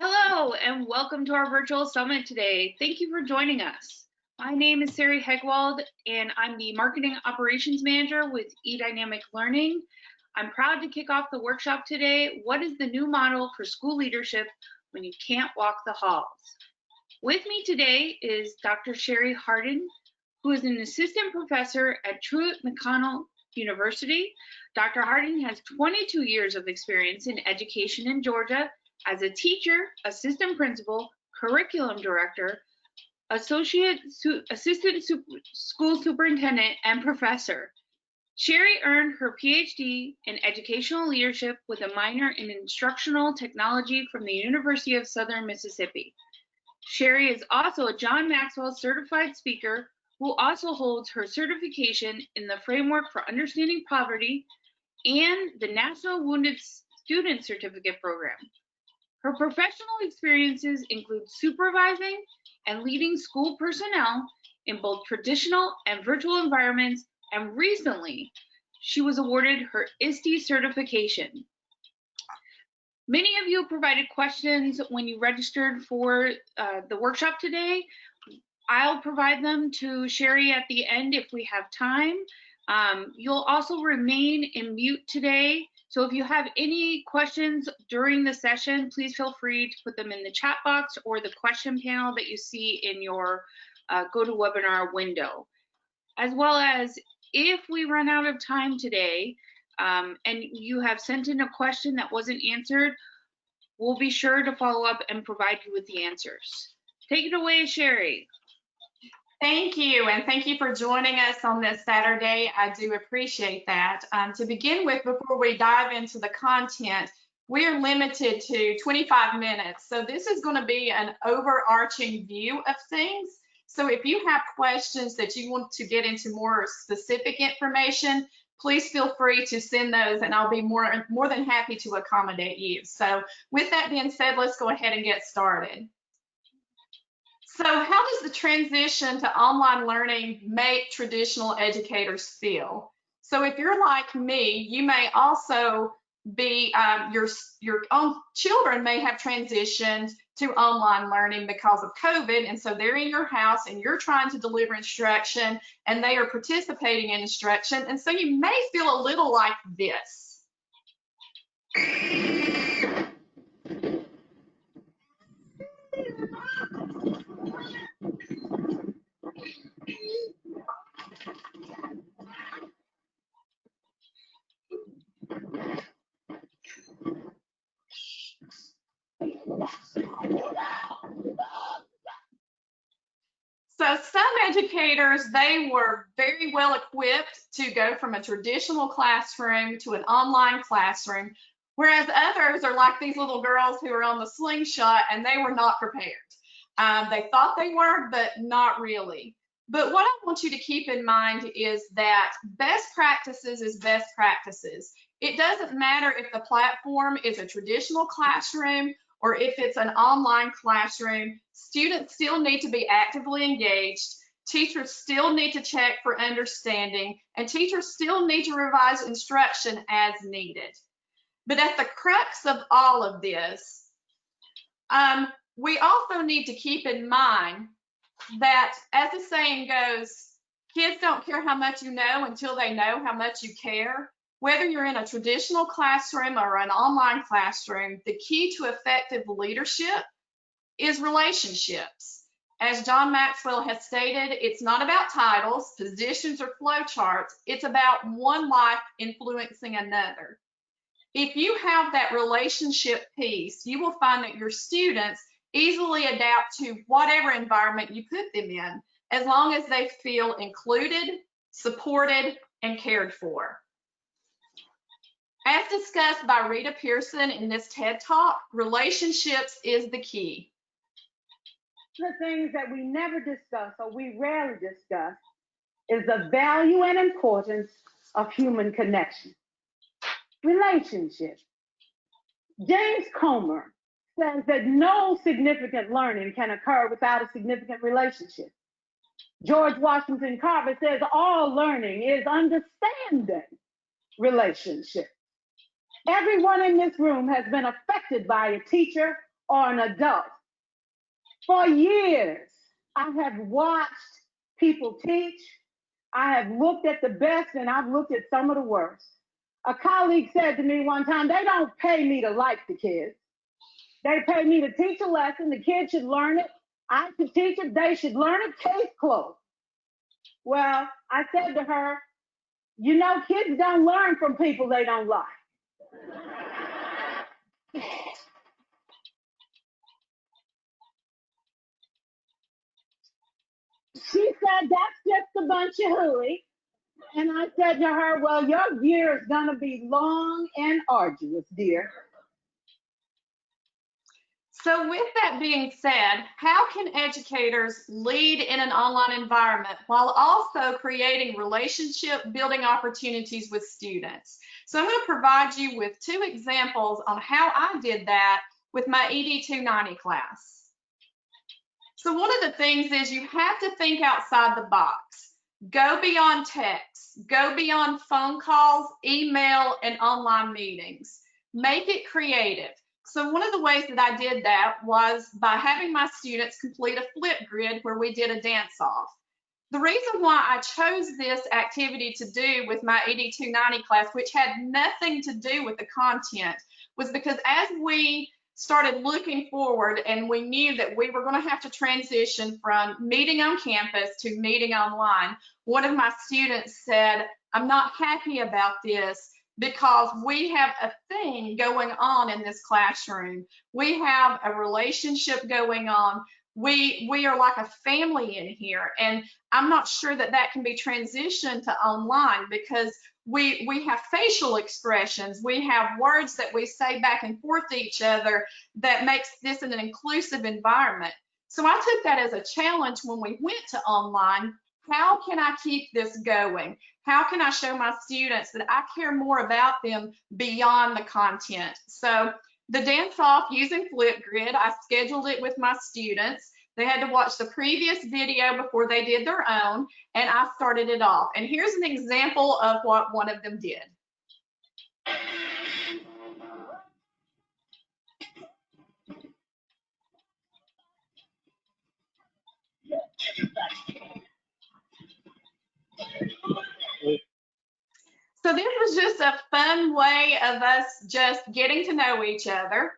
Hello and welcome to our virtual summit today. Thank you for joining us. My name is Sari Hegwald and I'm the Marketing Operations Manager with eDynamic Learning. I'm proud to kick off the workshop today, What is the new model for school leadership when you can't walk the halls? With me today is Dr. Sherry Hardin, who is an assistant professor at Truett McConnell University. Dr. Hardin has 22 years of experience in education in Georgia as a teacher, assistant principal, curriculum director, assistant school superintendent, and professor. Sherry earned her PhD in educational leadership with a minor in instructional technology from the University of Southern Mississippi. Sherry is also a John Maxwell certified speaker who also holds her certification in the Framework for Understanding Poverty and the National Wounded Student Certificate Program. Her professional experiences include supervising and leading school personnel in both traditional and virtual environments, and recently, she was awarded her ISTE certification. Many of you provided questions when you registered for the workshop today. I'll provide them to Sherry at the end if we have time. You'll also remain in mute today. So if you have any questions during the session, please feel free to put them in the chat box or the question panel that you see in your GoToWebinar window. As well as if we run out of time today and you have sent in a question that wasn't answered, we'll be sure to follow up and provide you with the answers. Take it away, Sherry. Thank you, and thank you for joining us on this Saturday. I do appreciate that. To begin with, before we dive into the content, we are limited to 25 minutes. So this is going to be an overarching view of things. So if you have questions that you want to get into more specific information, please feel free to send those and I'll be more than happy to accommodate you. So with that being said, let's go ahead and get started. So how does the transition to online learning make traditional educators feel? So if you're like me, you may also be, your own children may have transitioned to online learning because of COVID, and so they're in your house and you're trying to deliver instruction and they are participating in instruction, and so you may feel a little like this. So some educators, they were very well equipped to go from a traditional classroom to an online classroom, whereas others are like these little girls who are on the slingshot and they were not prepared. They thought they were, but not really. But what I want you to keep in mind is that best practices is best practices. It doesn't matter if the platform is a traditional classroom or if it's an online classroom, students still need to be actively engaged, teachers still need to check for understanding, and teachers still need to revise instruction as needed. But at the crux of all of this, we also need to keep in mind that, as the saying goes, kids don't care how much you know until they know how much you care. Whether you're in a traditional classroom or an online classroom, the key to effective leadership is relationships. As John Maxwell has stated, it's not about titles, positions, or flowcharts. It's about one life influencing another. If you have that relationship piece, you will find that your students easily adapt to whatever environment you put them in, as long as they feel included, supported, and cared for. As discussed by Rita Pearson in this TED Talk, relationships is the key. The things that we never discuss or we rarely discuss is the value and importance of human connection. Relationships. James Comer says that no significant learning can occur without a significant relationship. George Washington Carver says all learning is understanding relationships. Everyone in this room has been affected by a teacher or an adult. For years, I have watched people teach. I have looked at the best and I've looked at some of the worst. A colleague said to me one time, they don't pay me to like the kids. They pay me to teach a lesson. The kids should learn it. I should teach it. They should learn it. Case closed. Well, I said to her, you know, kids don't learn from people they don't like. She said, that's just a bunch of hooey. And I said to her, well, your year is going to be long and arduous, dear. So with that being said, how can educators lead in an online environment while also creating relationship building opportunities with students? So I'm going to provide you with 2 examples on how I did that with my ED 290 class. So one of the things is you have to think outside the box. Go beyond text, go beyond phone calls, email, and online meetings. Make it creative. So one of the ways that I did that was by having my students complete a Flipgrid where we did a dance-off. The reason why I chose this activity to do with my ED 290 class, which had nothing to do with the content, was because as we started looking forward and we knew that we were going to have to transition from meeting on campus to meeting online, one of my students said, I'm not happy about this because we have a thing going on in this classroom. We have a relationship going on. We are like a family in here, and I'm not sure that that can be transitioned to online because we have facial expressions, we have words that we say back and forth to each other that makes this an inclusive environment. So I took that as a challenge when we went to online. How can I keep this going? How can I show my students that I care more about them beyond the content? So the dance-off using Flipgrid, I scheduled it with my students. They had to watch the previous video before they did their own, and I started it off. And here's an example of what one of them did. So this was just a fun way of us just getting to know each other.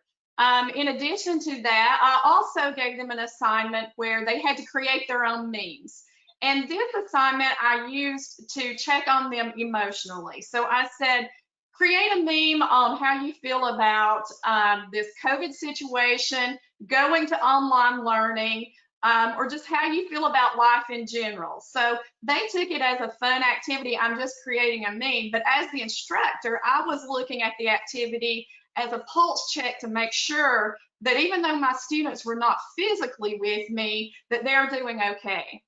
In addition to that, I also gave them an assignment where they had to create their own memes. And this assignment I used to check on them emotionally. So I said, create a meme on how you feel about this COVID situation, going to online learning, or just how you feel about life in general. So they took it as a fun activity. I'm just creating a meme, but as the instructor, I was looking at the activity as a pulse check to make sure that even though my students were not physically with me, that they're doing okay.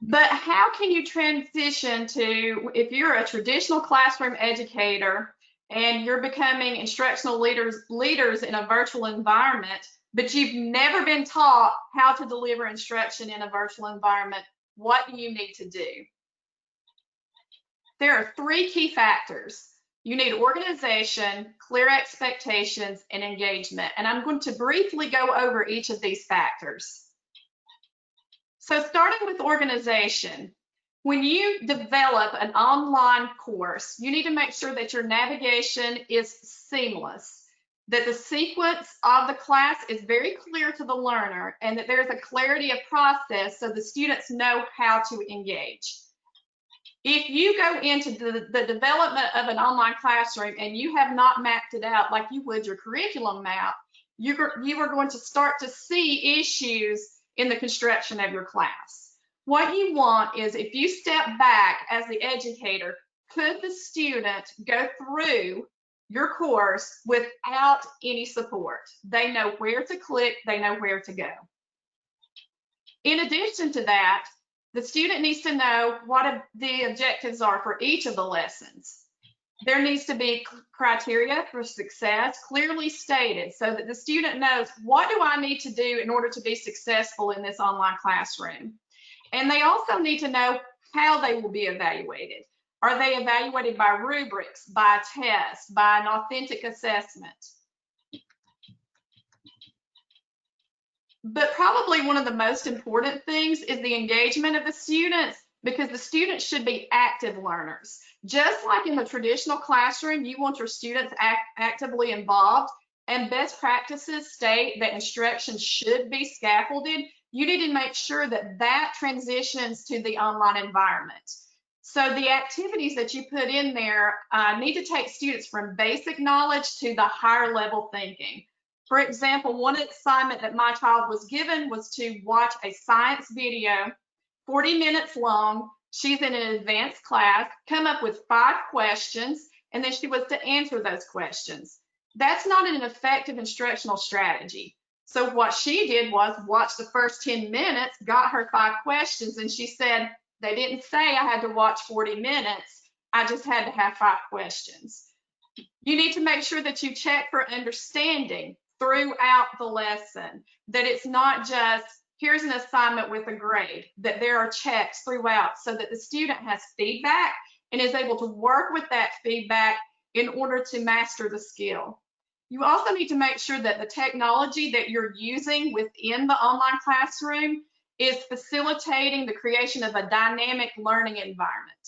But how can you transition to, if you're a traditional classroom educator and you're becoming instructional leaders in a virtual environment, but you've never been taught how to deliver instruction in a virtual environment, what do you need to do? There are 3 key factors. You need organization, clear expectations, and engagement. And I'm going to briefly go over each of these factors. So starting with organization, when you develop an online course, you need to make sure that your navigation is seamless, that the sequence of the class is very clear to the learner, and that there's a clarity of process so the students know how to engage. If you go into the development of an online classroom and you have not mapped it out like you would your curriculum map, you are going to start to see issues in the construction of your class. What you want is, if you step back as the educator, could the student go through your course without any support? They know where to click, they know where to go. In addition to that, the student needs to know what the objectives are for each of the lessons. There needs to be criteria for success clearly stated so that the student knows, what do I need to do in order to be successful in this online classroom? And they also need to know how they will be evaluated. Are they evaluated by rubrics, by tests, by an authentic assessment? But probably one of the most important things is the engagement of the students, because the students should be active learners. Just like in the traditional classroom, you want your students actively involved, and best practices state that instruction should be scaffolded. You need to make sure that that transitions to the online environment. So the activities that you put in there need to take students from basic knowledge to the higher level thinking. For example, one assignment that my child was given was to watch a science video, 40 minutes long. She's in an advanced class, come up with 5 questions, and then she was to answer those questions. That's not an effective instructional strategy. So what she did was watch the first 10 minutes, got her 5 questions, and she said, they didn't say I had to watch 40 minutes. I just had to have 5 questions. You need to make sure that you check for understanding throughout the lesson, that it's not just, here's an assignment with a grade, that there are checks throughout so that the student has feedback and is able to work with that feedback in order to master the skill. You also need to make sure that the technology that you're using within the online classroom is facilitating the creation of a dynamic learning environment,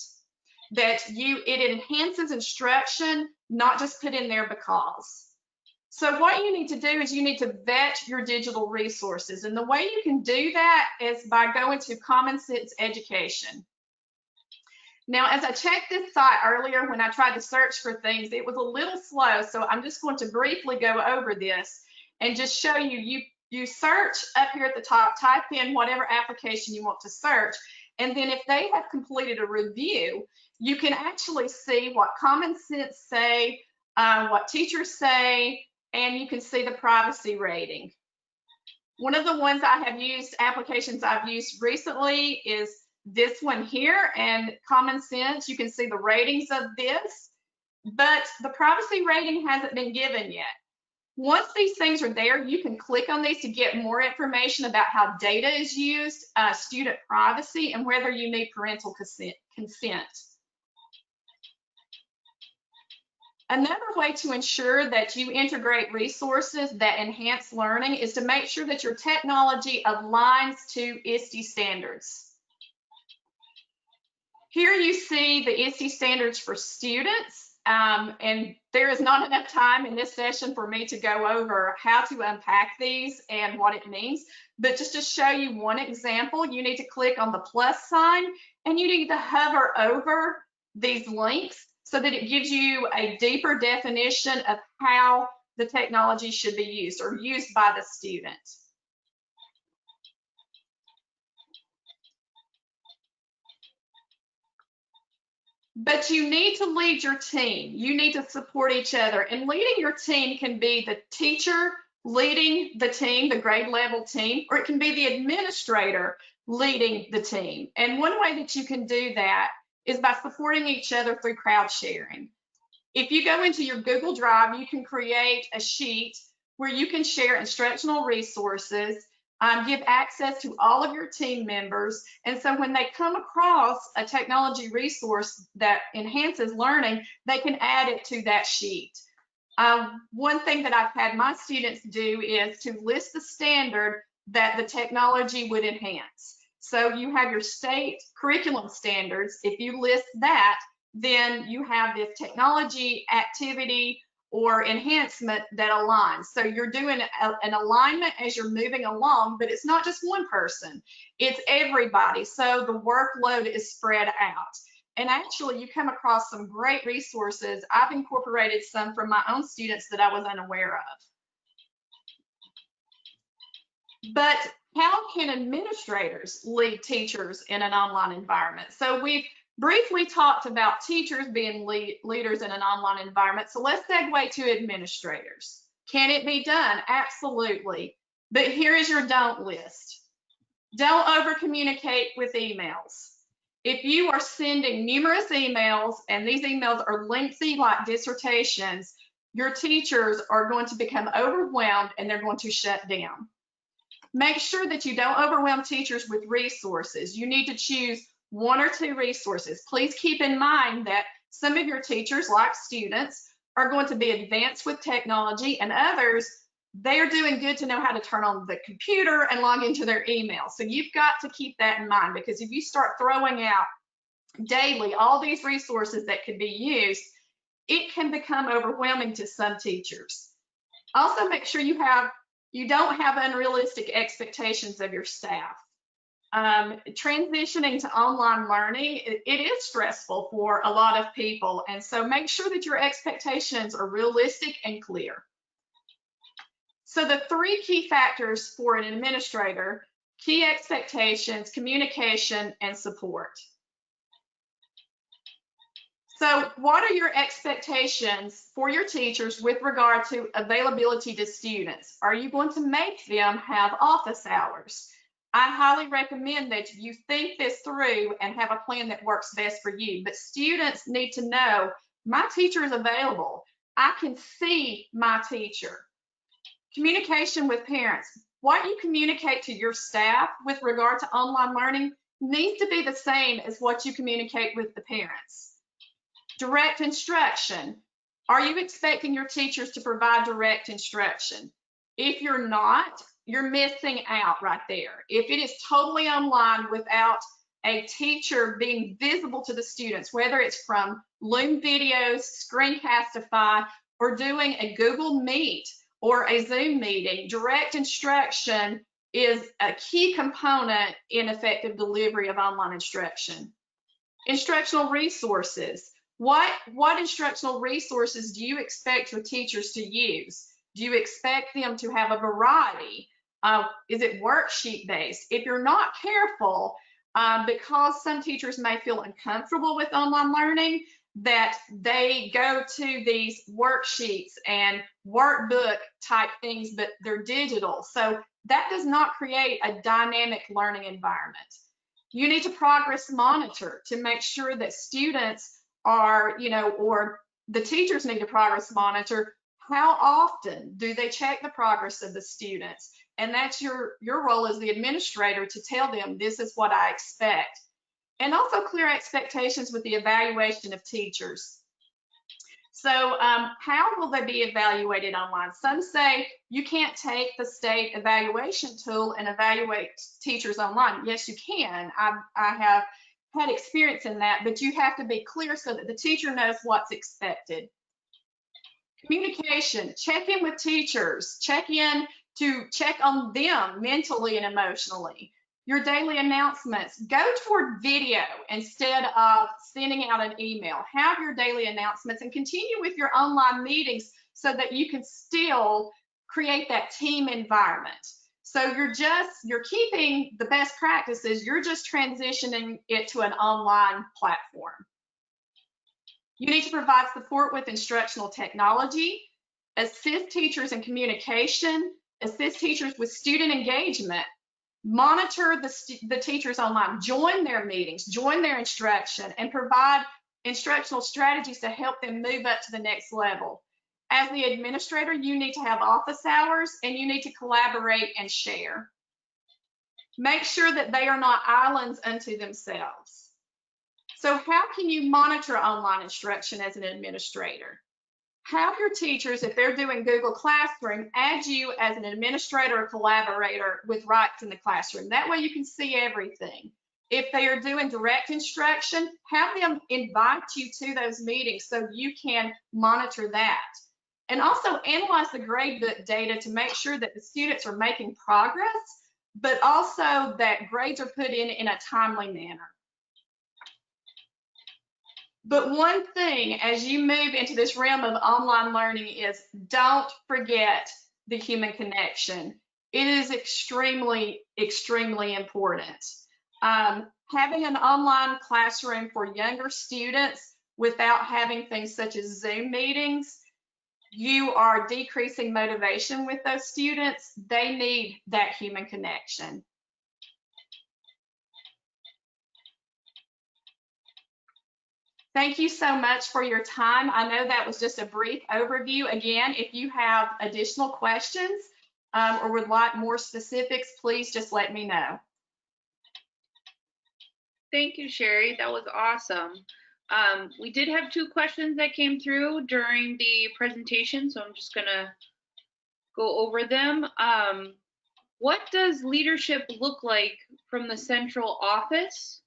that it enhances instruction, not just put in there because. So what you need to do is you need to vet your digital resources. And the way you can do that is by going to Common Sense Education. Now, as I checked this site earlier, when I tried to search for things, it was a little slow. So I'm just going to briefly go over this and just show you, you search up here at the top, type in whatever application you want to search. And then if they have completed a review, you can actually see what Common Sense say, what teachers say, and you can see the privacy rating. One of the ones I have used, applications I've used recently, is this one here, and Common Sense. You can see the ratings of this, but the privacy rating hasn't been given yet. Once these things are there, you can click on these to get more information about how data is used, student privacy, and whether you need parental consent. Another way to ensure that you integrate resources that enhance learning is to make sure that your technology aligns to ISTE standards. Here you see the ISTE standards for students, and there is not enough time in this session for me to go over how to unpack these and what it means, but just to show you one example, you need to click on the plus sign and you need to hover over these links so that it gives you a deeper definition of how the technology should be used or used by the student. But you need to lead your team. You need to support each other. And leading your team can be the teacher leading the team, the grade level team, or it can be the administrator leading the team. And one way that you can do that is by supporting each other through crowd sharing. If you go into your Google Drive, you can create a sheet where you can share instructional resources, give access to all of your team members. And so when they come across a technology resource that enhances learning, they can add it to that sheet. One thing that I've had my students do is to list the standard that the technology would enhance. So you have your state curriculum standards. If you list that, then you have this technology activity or enhancement that aligns. So you're doing an alignment as you're moving along, but it's not just one person, it's everybody. So the workload is spread out. And actually you come across some great resources. I've incorporated some from my own students that I was unaware of. But how can administrators lead teachers in an online environment? So we've briefly talked about teachers being leaders in an online environment. So let's segue to administrators. Can it be done? Absolutely. But here is your don't list. Don't over communicate with emails. If you are sending numerous emails and these emails are lengthy like dissertations, your teachers are going to become overwhelmed and they're going to shut down. Make sure that you don't overwhelm teachers with resources. You need to choose 1 or 2 resources. Please keep in mind that some of your teachers, like students, are going to be advanced with technology, and others, they are doing good to know how to turn on the computer and log into their email. So you've got to keep that in mind, because if you start throwing out daily all these resources that could be used, it can become overwhelming to some teachers. Also, make sure you don't have unrealistic expectations of your staff. Transitioning to online learning, it is stressful for a lot of people. And so make sure that your expectations are realistic and clear. So the 3 key factors for an administrator: key expectations, communication, and support. So what are your expectations for your teachers with regard to availability to students? Are you going to make them have office hours? I highly recommend that you think this through and have a plan that works best for you. But students need to know, my teacher is available. I can see my teacher. Communication with parents. What you communicate to your staff with regard to online learning needs to be the same as what you communicate with the parents. Direct instruction. Are you expecting your teachers to provide direct instruction? If you're not, you're missing out right there. If it is totally online without a teacher being visible to the students, whether it's from Loom videos, Screencastify, or doing a Google Meet or a Zoom meeting, direct instruction is a key component in effective delivery of online instruction. Instructional resources. What instructional resources do you expect your teachers to use? Do you expect them to have a variety? Is it worksheet based? If you're not careful, because some teachers may feel uncomfortable with online learning, that they go to these worksheets and workbook type things, but they're digital. So that does not create a dynamic learning environment. You need to progress monitor to make sure that students are, or the teachers need to progress monitor. How often do they check the progress of the students? And that's your role as the administrator to tell them, this is what I expect. And also clear expectations with the evaluation of teachers. So how will they be evaluated online? Some say you can't take the state evaluation tool and evaluate teachers online. Yes, you can. I have had experience in that, but you have to be clear so that the teacher knows what's expected. Communication, check in with teachers, check on them mentally and emotionally. Your daily announcements, go toward video instead of sending out an email. Have your daily announcements and continue with your online meetings so that you can still create that team environment. So you're keeping the best practices, you're just transitioning it to an online platform. You need to provide support with instructional technology, assist teachers in communication, assist teachers with student engagement, monitor the teachers online, join their meetings, join their instruction, and provide instructional strategies to help them move up to the next level. As the administrator, you need to have office hours and you need to collaborate and share. Make sure that they are not islands unto themselves. So how can you monitor online instruction as an administrator? Have your teachers, if they're doing Google Classroom, add you as an administrator or collaborator with rights in the classroom. That way you can see everything. If they are doing direct instruction, have them invite you to those meetings so you can monitor that. And also analyze the gradebook data to make sure that the students are making progress, but also that grades are put in a timely manner. But one thing as you move into this realm of online learning is don't forget the human connection. It is extremely, extremely important. Having an online classroom for younger students without having things such as Zoom meetings, you are decreasing motivation with those students. They need that human connection. Thank you so much for your time. I know that was just a brief overview. Again, if you have additional questions or would like more specifics, please just let me know. Thank you, Sherry. That was awesome. We did have 2 questions that came through during the presentation, so I'm just gonna go over them. What does leadership look like from the central office?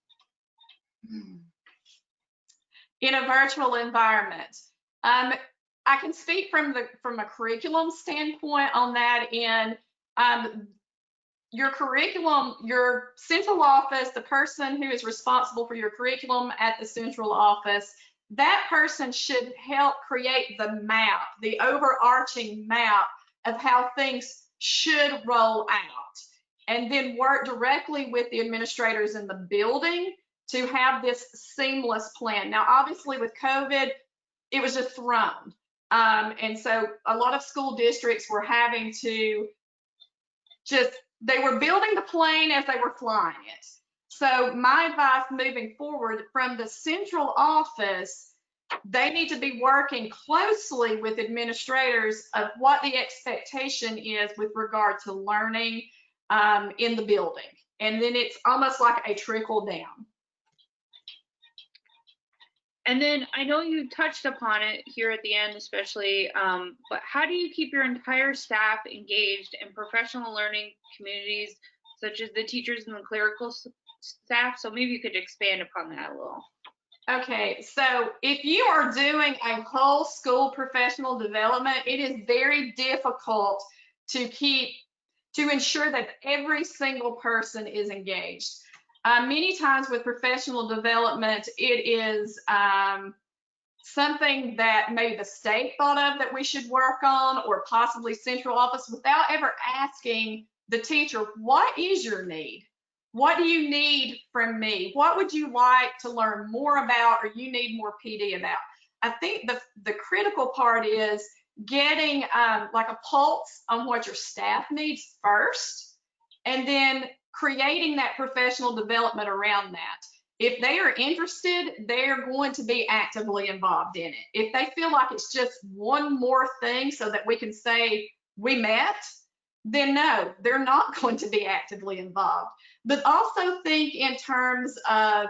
In a virtual environment. I can speak from a curriculum standpoint on that. In your curriculum, your central office, the person who is responsible for your curriculum at the central office, that person should help create the map, the overarching map of how things should roll out, and then work directly with the administrators in the building to have this seamless plan. Now, obviously with COVID, it was just thrown. And so a lot of school districts were having to they were building the plane as they were flying it. So my advice moving forward from the central office, they need to be working closely with administrators of what the expectation is with regard to learning in the building. And then it's almost like a trickle down. And then I know you touched upon it here at the end, especially, but how do you keep your entire staff engaged in professional learning communities, such as the teachers and the clerical staff? So maybe you could expand upon that a little. Okay, so if you are doing a whole school professional development, it is very difficult to ensure that every single person is engaged. Many times with professional development, it is something that maybe the state thought of that we should work on, or possibly central office, without ever asking the teacher, what is your need? What do you need from me? What would you like to learn more about, or you need more PD about? I think the critical part is getting like a pulse on what your staff needs first, and then creating that professional development around that. If they are interested, they're going to be actively involved in it. If they feel like it's just one more thing so that we can say we met, then no, they're not going to be actively involved. But also think in terms of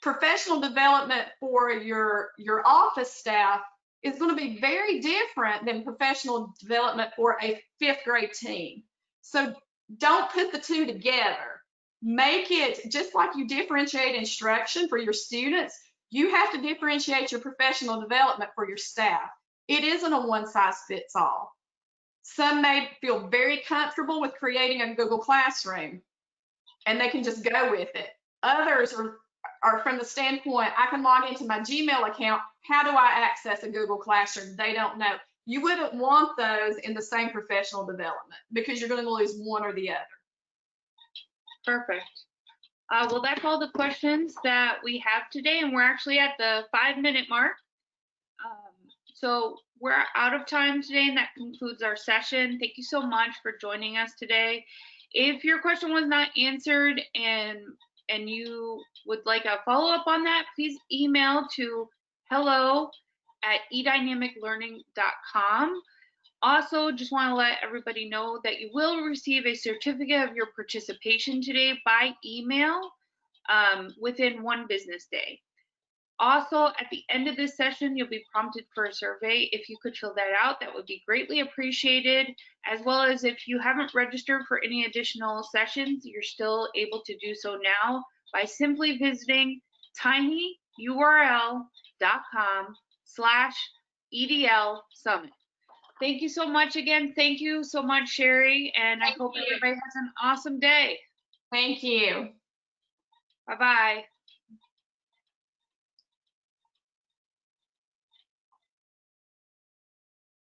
professional development for your office staff is going to be very different than professional development for a 5th grade team. So don't put the two together. Make it just like you differentiate instruction for your students, you have to differentiate your professional development for your staff. It isn't a one-size-fits-all. Some may feel very comfortable with creating a Google Classroom and they can just go with it. Others are from the standpoint, I can log into my Gmail account. How do I access a Google Classroom? They don't know. You wouldn't want those in the same professional development because you're going to lose one or the other. Perfect. Well, that's all the questions that we have today, and we're actually at the 5-minute mark. So we're out of time today, and that concludes our session. Thank you so much for joining us today. If your question was not answered and and you would like a follow-up on that, please email to hello@edynamiclearning.com. Also, just want to let everybody know that you will receive a certificate of your participation today by email within 1 business day. Also, at the end of this session, you'll be prompted for a survey. If you could fill that out, that would be greatly appreciated, as well as if you haven't registered for any additional sessions, you're still able to do so now by simply visiting tinyurl.com/EDL Summit. Thank you so much again. Thank you so much, Sherry, and I hope everybody has an awesome day. Thank you. Bye-bye.